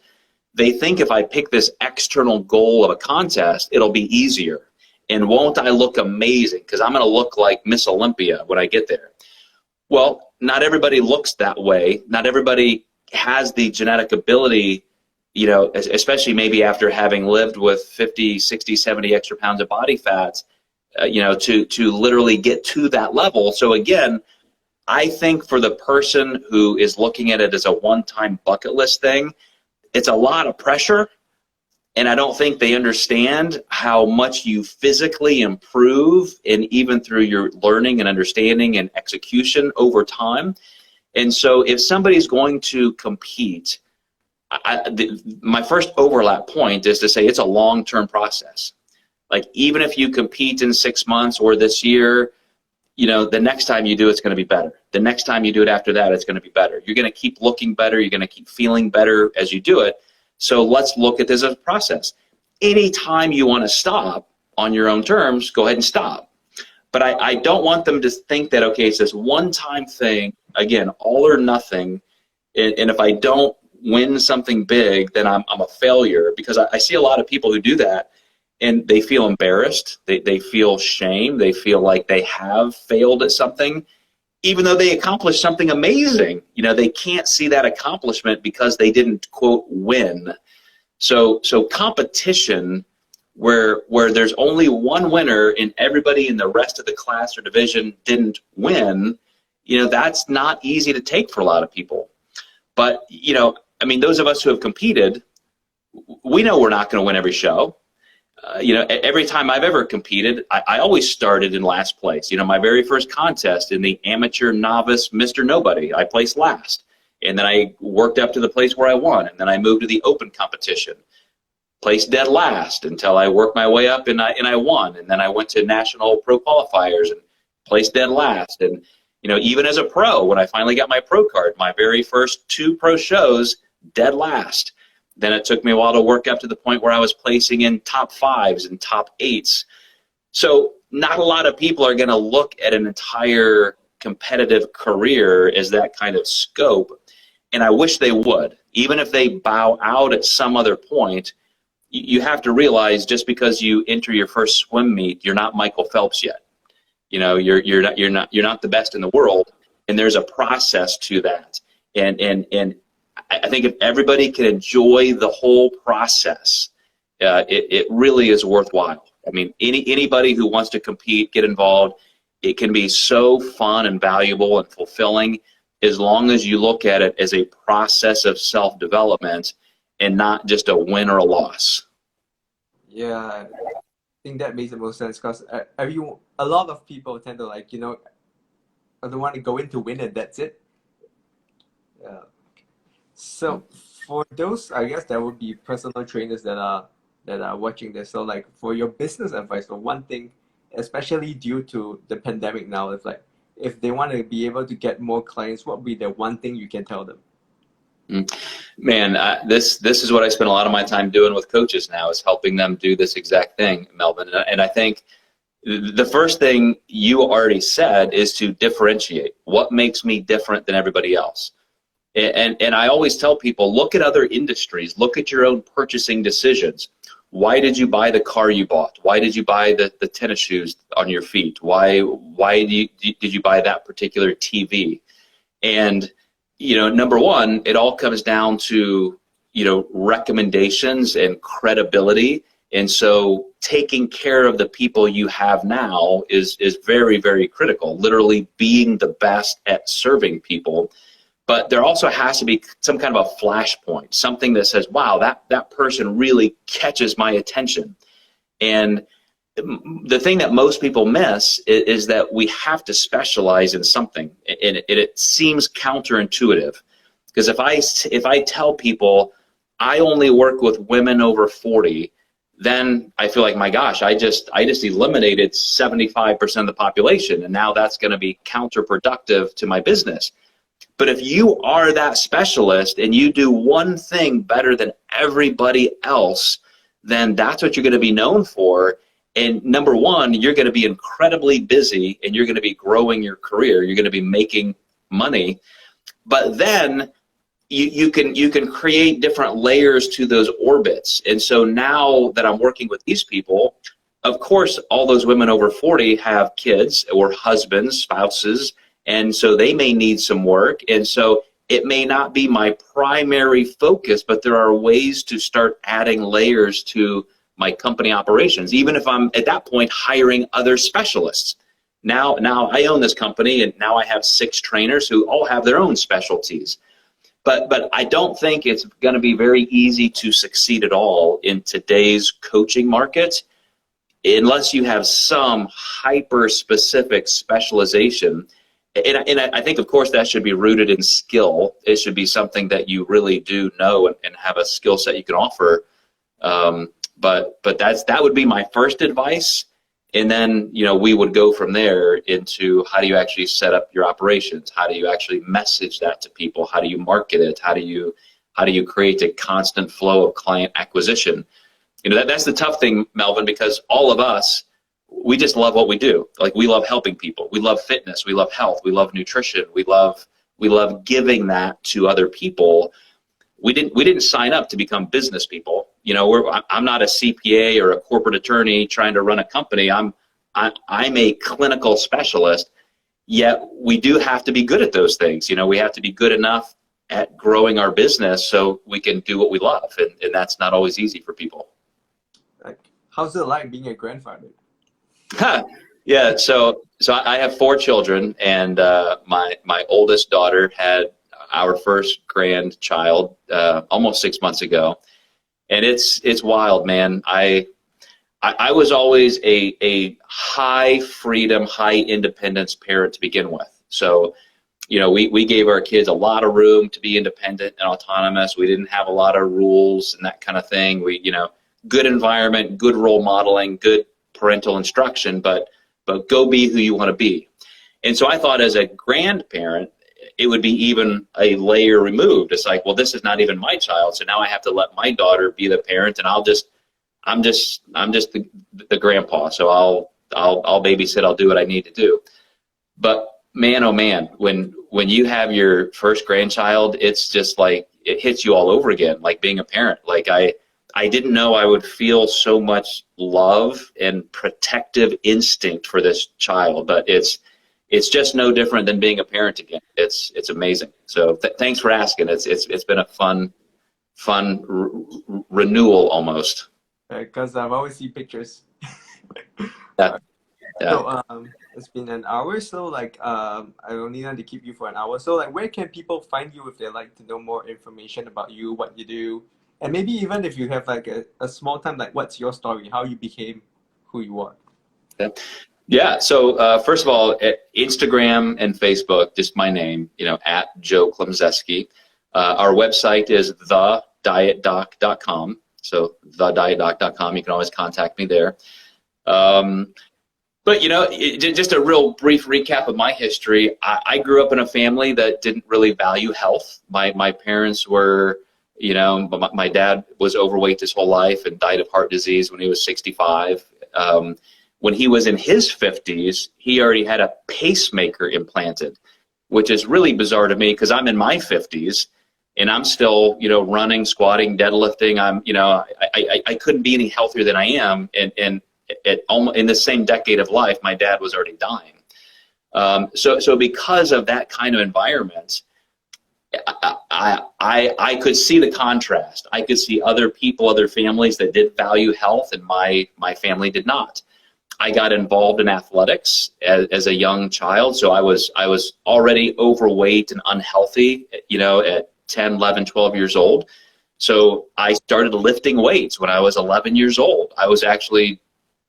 They think if I pick this external goal of a contest, it'll be easier. And won't I look amazing? Because I'm going to look like Miss Olympia when I get there. Well, not everybody looks that way. Not everybody has the genetic ability, you know, especially maybe after having lived with 50, 60, 70 extra pounds of body fat, you know, to literally get to that level. So again, I think for the person who is looking at it as a one-time bucket list thing, it's a lot of pressure. And I don't think they understand how much you physically improve, and even through your learning and understanding and execution over time. And so if somebody's going to compete, my first overlap point is to say it's a long-term process. Like, even if you compete in 6 months or this year, you know, the next time you do it's going to be better. The next time you do it after that, it's going to be better. You're going to keep looking better. You're going to keep feeling better as you do it. So let's look at this as a process. Anytime you want to stop on your own terms, go ahead and stop. But I don't want them to think that, okay, it's this one-time thing, again, all or nothing, and if I don't win something big, then I'm a failure. Because I see a lot of people who do that, and they feel embarrassed, they feel shame, they feel like they have failed at something, even though they accomplished something amazing. You know, they can't see that accomplishment because they didn't, quote, win. So competition where there's only one winner and everybody in the rest of the class or division didn't win, you know, that's not easy to take for a lot of people. But, you know, I mean, those of us who have competed, we know we're not going to win every show. You know, every time I've ever competed, I always started in last place. You know, my very first contest in the amateur novice Mr. Nobody, I placed last. And then I worked up to the place where I won. And then I moved to the open competition, placed dead last until I worked my way up and I won. And then I went to national pro qualifiers and placed dead last. And, you know, even as a pro, when I finally got my pro card, my very first 2 pro shows, dead last. Then it took me a while to work up to the point where I was placing in top 5s and top 8s. So not a lot of people are going to look at an entire competitive career as that kind of scope. And I wish they would. Even if they bow out at some other point, you have to realize just because you enter your first swim meet, you're not Michael Phelps yet. You know, you're not the best in the world, and there's a process to that. And I think if everybody can enjoy the whole process, it really is worthwhile. I mean, anybody who wants to compete, get involved, it can be so fun and valuable and fulfilling as long as you look at it as a process of self-development and not just a win or a loss. Yeah, I think that makes the most sense, because a lot of people tend to, like, you know, they want to go in to win and that's it. Yeah. So for those, I guess there would be personal trainers that are watching this. So, like, for your business advice, for one thing, especially due to the pandemic now, it's like, if they want to be able to get more clients, what would be the one thing you can tell them? Man, this is what I spend a lot of my time doing with coaches now, is helping them do this exact thing, Melvin. And I think the first thing you already said is to differentiate. What makes me different than everybody else? And I always tell people, look at other industries, look at your own purchasing decisions. Why did you buy the car you bought? Why did you buy the tennis shoes on your feet? Why did you buy that particular TV? And number one, it all comes down to, recommendations and credibility. And so taking care of the people you have now is very, very critical, literally being the best at serving people. But there also has to be some kind of a flashpoint, something that says, wow, that person really catches my attention. And the thing that most people miss is that we have to specialize in something. And it seems counterintuitive, because if I tell people I only work with women over 40, then I feel like, my gosh, I just eliminated 75% of the population, and now that's going to be counterproductive to my business. But if you are that specialist and you do one thing better than everybody else, then that's what you're going to be known for. And number one, you're going to be incredibly busy, and you're going to be growing your career. You're going to be making money. But then you can create different layers to those orbits. And so now that I'm working with these people, of course, all those women over 40 have kids or husbands, spouses, and so they may need some work. And so it may not be my primary focus, but there are ways to start adding layers to my company operations, even if I'm at that point hiring other specialists. Now I own this company, and now I have 6 trainers who all have their own specialties. But I don't think it's going to be very easy to succeed at all in today's coaching market unless you have some hyper-specific specialization. And I think, of course, that should be rooted in skill. It should be something that you really do know and have a skill set you can offer. But that would be my first advice. And then, we would go from there into how do you actually set up your operations? How do you actually message that to people? How do you market it? How do you create a constant flow of client acquisition? That's the tough thing, Melvin, because all of us, we just love what we do. Like, we love helping people. We love fitness. We love health. We love nutrition. We love giving that to other people. We didn't sign up to become business people. I'm not a CPA or a corporate attorney trying to run a company. I'm a clinical specialist. Yet we do have to be good at those things. We have to be good enough at growing our business so we can do what we love, and that's not always easy for people. Like, how's it like being a grandfather? Yeah, so I have 4 children, and my oldest daughter had our first grandchild almost 6 months ago, and it's wild, man. I was always a high freedom, high independence parent to begin with. So, we gave our kids a lot of room to be independent and autonomous. We didn't have a lot of rules and that kind of thing. Good environment, good role modeling, good parental instruction, but go be who you want to be. And so I thought, as a grandparent, it would be even a layer removed. It's like, well, this is not even my child, so now I have to let my daughter be the parent, and I'm just the grandpa. So I'll babysit. I'll do what I need to do. But man, oh man, when you have your first grandchild, it's just like it hits you all over again, like being a parent. Like I didn't know I would feel so much love and protective instinct for this child, but it's just no different than being a parent again. It's amazing. So thanks for asking. It's been a fun renewal almost. Because I've always seen pictures. Yeah. So it's been an hour, so like I only need to keep you for an hour. So like, where can people find you if they'd like to know more information about you, what you do, and maybe even if you have like a small time, like what's your story, how you became who you are? Yeah. So first of all, at Instagram and Facebook, just my name, at Joe Klemczewski. Our website is thedietdoc.com. So thedietdoc.com. You can always contact me there. But just a real brief recap of my history. I grew up in a family that didn't really value health. My parents were, my dad was overweight his whole life and died of heart disease when he was 65. When he was in his 50s, he already had a pacemaker implanted, which is really bizarre to me because I'm in my 50s and I'm still, running, squatting, deadlifting. I couldn't be any healthier than I am. And in the same decade of life, my dad was already dying. So because of that kind of environment, I could see the contrast. I could see other people, other families that did value health, and my family did not. I got involved in athletics as a young child, so I was already overweight and unhealthy, you know, at 10, 11, 12 years old. So I started lifting weights when I was 11 years old. I was actually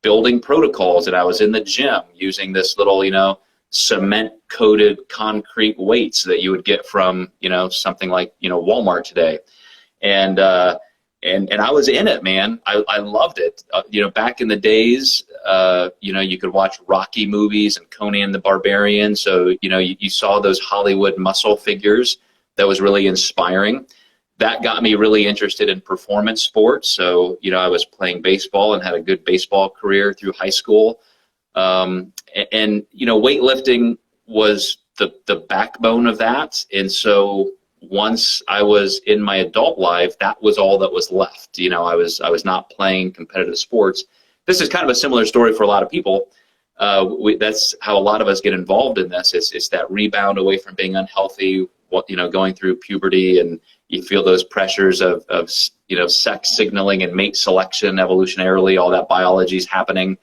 building protocols, and I was in the gym using this little, you know, cement-coated concrete weights that you would get from, you know, something like, you know, Walmart today. And I was in it, man. I loved it. You know, back in the days, you know, you could watch Rocky movies and Conan the Barbarian. So, you know, you saw those Hollywood muscle figures. That was really inspiring. That got me really interested in performance sports. So, you know, I was playing baseball and had a good baseball career through high school. And you know, weightlifting was the backbone of that. And so once I was in my adult life, that was all that was left. You know, I was not playing competitive sports. This is kind of a similar story for a lot of people. That's how a lot of us get involved in this. It's that rebound away from being unhealthy, you know, going through puberty, and you feel those pressures of you know, sex signaling and mate selection evolutionarily, all that biology is happening.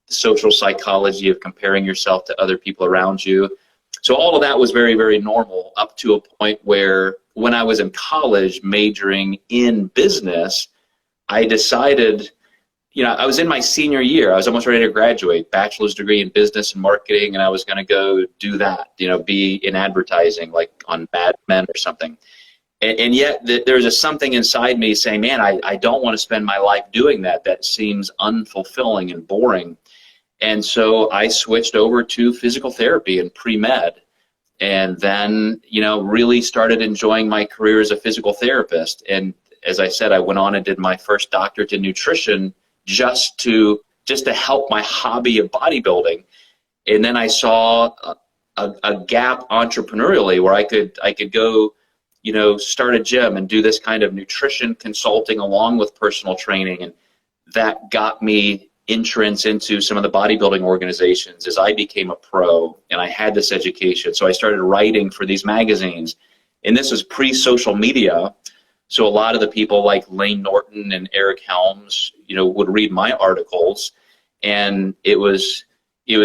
The social psychology of comparing yourself to other people around you. So all of that was very, very normal up to a point where when I was in college majoring in business, I decided, you know, I was in my senior year. I was almost ready to graduate, bachelor's degree in business and marketing, and I was going to go do that, you know, be in advertising, like on Mad Men or something. And yet there's something inside me saying, man, I don't want to spend my life doing that. That seems unfulfilling and boring. And so I switched over to physical therapy and pre-med, and then, you know, really started enjoying my career as a physical therapist. And as I said, I went on and did my first doctorate in nutrition just to help my hobby of bodybuilding. And then I saw a gap entrepreneurially where I could go, you know, start a gym and do this kind of nutrition consulting along with personal training. And that got me entrance into some of the bodybuilding organizations as I became a pro, and I had this education. So I started writing for these magazines, and this was pre-social media. So a lot of the people like Lane Norton and Eric Helms, you know, would read my articles, and it was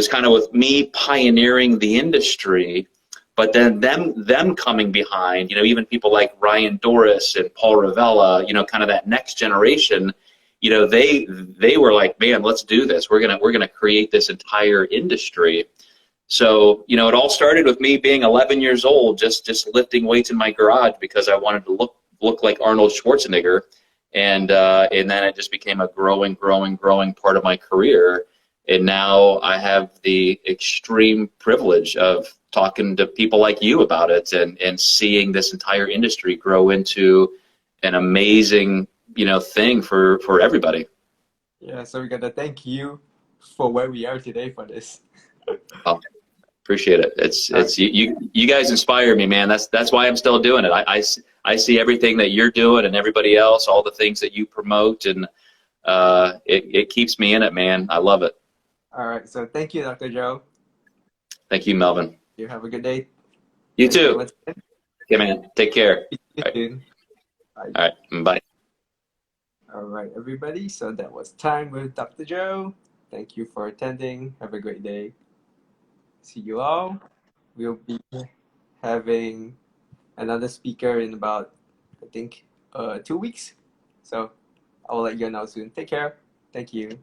kind of with me pioneering the industry, but then them coming behind, you know, even people like Ryan Doris and Paul Ravella, you know, kind of that next generation. You know, they were like, man, let's do this. We're gonna create this entire industry. So, you know, it all started with me being 11 years old, just lifting weights in my garage because I wanted to look like Arnold Schwarzenegger, and then it just became a growing part of my career. And now I have the extreme privilege of talking to people like you about it, and seeing this entire industry grow into an amazing, you know, thing for everybody. Yeah, so we gotta thank you for where we are today for this. Oh, appreciate it. It's you guys inspire me, man. That's why I'm still doing it. I see everything that you're doing and everybody else, all the things that you promote, and it keeps me in it, man. I love it. All right, so thank you, Dr. Joe. Thank you, Melvin. You have a good day. You Thank you too. once again. Okay, man. Take care. See you All right. soon. Bye. All right. Bye. All right, everybody. So that was time with Dr. Joe. Thank you for attending. Have a great day. See you all. We'll be having another speaker in about, I think, 2 weeks. So I will let you know soon. Take care. Thank you.